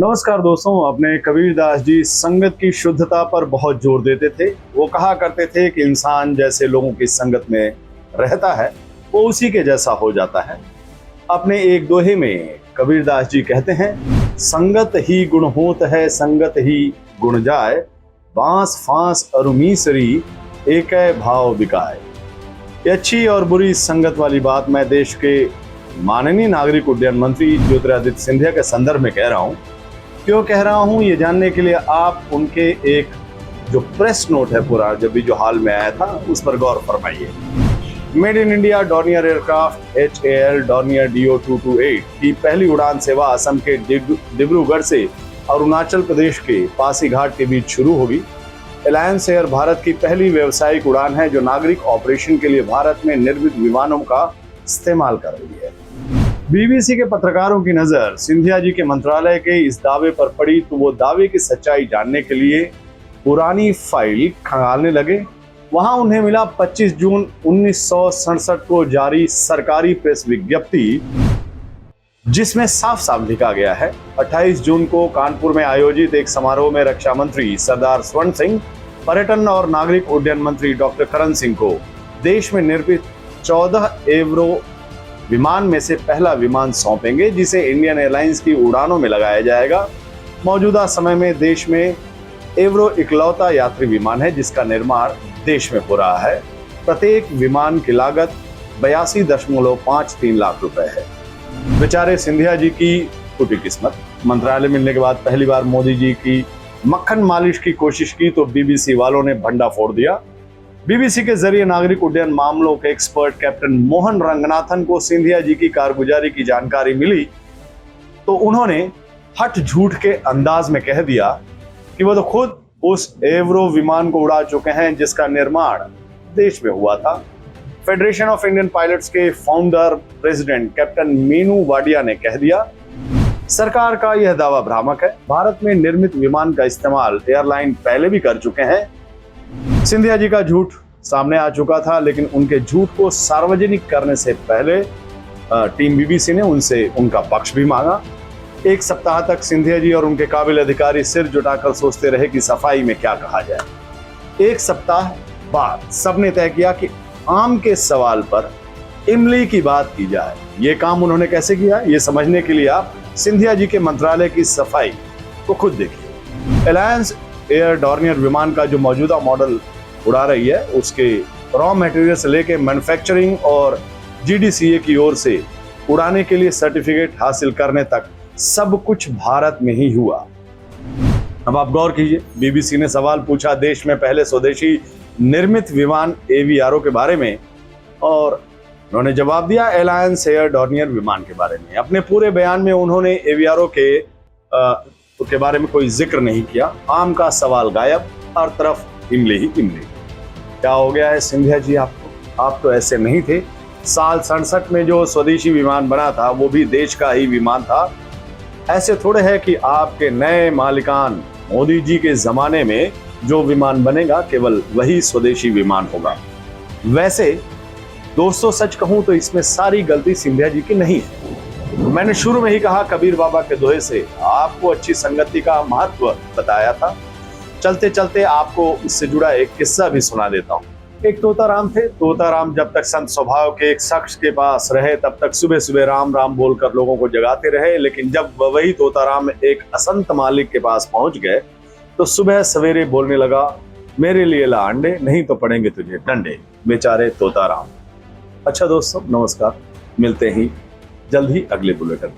नमस्कार दोस्तों। अपने कबीरदास जी संगत की शुद्धता पर बहुत जोर देते थे। वो कहा करते थे कि इंसान जैसे लोगों की संगत में रहता है वो उसी के जैसा हो जाता है। अपने एक दोहे में कबीरदास जी कहते हैं, संगत ही गुण होत है, संगत ही गुण जाय, बांस फांस अरु मीसरी, एकै भाव बिकाय। ये अच्छी और बुरी संगत वाली बात मैं देश के माननीय नागरिक उड्डयन मंत्री ज्योतिरादित्य सिंधिया के संदर्भ में कह रहा हूँ। क्यों कह रहा हूँ ये जानने के लिए आप उनके एक जो प्रेस नोट है पूरा जो हाल में आया था उस पर गौर फरमाइए। Made in India Dornier aircraft HAL Dornier DO-228 की पहली उड़ान सेवा असम के डिब्रूगढ़ से अरुणाचल प्रदेश के पासीघाट के बीच शुरू होगी। एलायंस एयर भारत की पहली व्यावसायिक उड़ान है जो नागरिक ऑपरेशन के लिए भारत में निर्मित विमानों का इस्तेमाल कर रही है। BBC के पत्रकारों की नजर सिंधिया जी के मंत्रालय के इस दावे पर पड़ी तो वो दावे की सच्चाई जानने के लिए पुरानी फाइल खंगालने लगे। वहां उन्हें मिला 25 जून 1967 को जारी सरकारी प्रेस विज्ञप्ति, जिसमें साफ साफ लिखा गया है, 28 जून को कानपुर में आयोजित एक समारोह में रक्षा मंत्री सरदार स्वर्ण सिंह, पर्यटन और नागरिक उड्डयन मंत्री डॉक्टर करण सिंह को देश में निर्मित 14 एवरो विमान में से पहला विमान सौंपेंगे, जिसे इंडियन एयरलाइंस की उड़ानों में लगाया जाएगा। मौजूदा समय में देश में एवरो इकलौता यात्री विमान है जिसका निर्माण देश में हो रहा है। प्रत्येक विमान की लागत 82.53 लाख रुपए है। बेचारे सिंधिया जी की टूटी किस्मत। मंत्रालय मिलने के बाद पहली बार मोदी जी की मक्खन मालिश की कोशिश की तो BBC वालों ने भंडा फोड़ दिया। BBC के जरिए नागरिक उड्डयन मामलों के एक्सपर्ट कैप्टन मोहन रंगनाथन को सिंधिया जी की कारगुजारी की जानकारी मिली तो उन्होंने हट झूठ के अंदाज में कह दिया कि वो तो खुद उस एवरो विमान को उड़ा चुके हैं जिसका निर्माण देश में हुआ था। फेडरेशन ऑफ इंडियन पायलट्स के founder president captain Meenu Wadia ने कह दिया, सरकार का यह दावा भ्रामक है। भारत में निर्मित विमान का इस्तेमाल एयरलाइन पहले भी कर चुके हैं। सिंधिया जी का झूठ सामने आ चुका था, लेकिन उनके झूठ को सार्वजनिक करने से पहले टीम BBC ने उनसे उनका पक्ष भी मांगा। एक सप्ताह तक सिंधिया जी और उनके काबिल अधिकारी सिर जुटाकर सोचते रहे कि सफाई में क्या कहा जाए। एक सप्ताह बाद सबने तय किया कि आम के सवाल पर इमली की बात की जाए। ये काम उन्होंने कैसे किया, ये समझने के लिए आप सिंधिया जी के मंत्रालय की सफाई को खुद देखिए। एलायंस एयर डॉर्नियर विमान का जो मौजूदा मॉडल उड़ा रही है उसके रॉ मटेरियल से लेके मैन्युफैक्चरिंग और GDCA की ओर से उड़ाने के लिए सर्टिफिकेट हासिल करने तक सब कुछ भारत में ही हुआ। अब आप गौर कीजिए, BBC ने सवाल पूछा देश में पहले स्वदेशी निर्मित विमान AVRO के बारे में और उन्होंने जवाब दिया एलायंस एयर डॉर्नियर विमान के बारे में। अपने पूरे बयान में उन्होंने AVRO के बारे में कोई जिक्र नहीं किया। आम का सवाल गायब, हर तरफ इमली ही इमली। क्या हो गया है सिंधिया जी आपको? आप तो ऐसे नहीं थे। साल 67 में जो स्वदेशी विमान बना था वो भी देश का ही विमान था। ऐसे थोड़े है कि आपके नए मालिकान मोदी जी के जमाने में जो विमान बनेगा केवल वही स्वदेशी विमान होगा। वैसे दोस्तों सच कहूं तो इसमें सारी गलती सिंधिया जी की नहीं है। मैंने शुरू में ही कहा, कबीर बाबा के दोहे से आपको अच्छी संगति का महत्व बताया था। चलते चलते आपको इससे जुड़ा एक किस्सा भी सुना देता हूँ। एक तोताराम थे। तोताराम जब तक संत स्वभाव के एक शख्स के पास रहे तब तक सुबह सुबह राम राम बोलकर लोगों को जगाते रहे, लेकिन जब वही तोताराम एक असंत मालिक के पास पहुंच गए तो सुबह सवेरे बोलने लगा, मेरे लिए ला अंडे नहीं तो पड़ेंगे तुझे डंडे। बेचारे तोताराम। अच्छा दोस्तों नमस्कार, मिलते ही जल्द ही अगले बुलेटिन।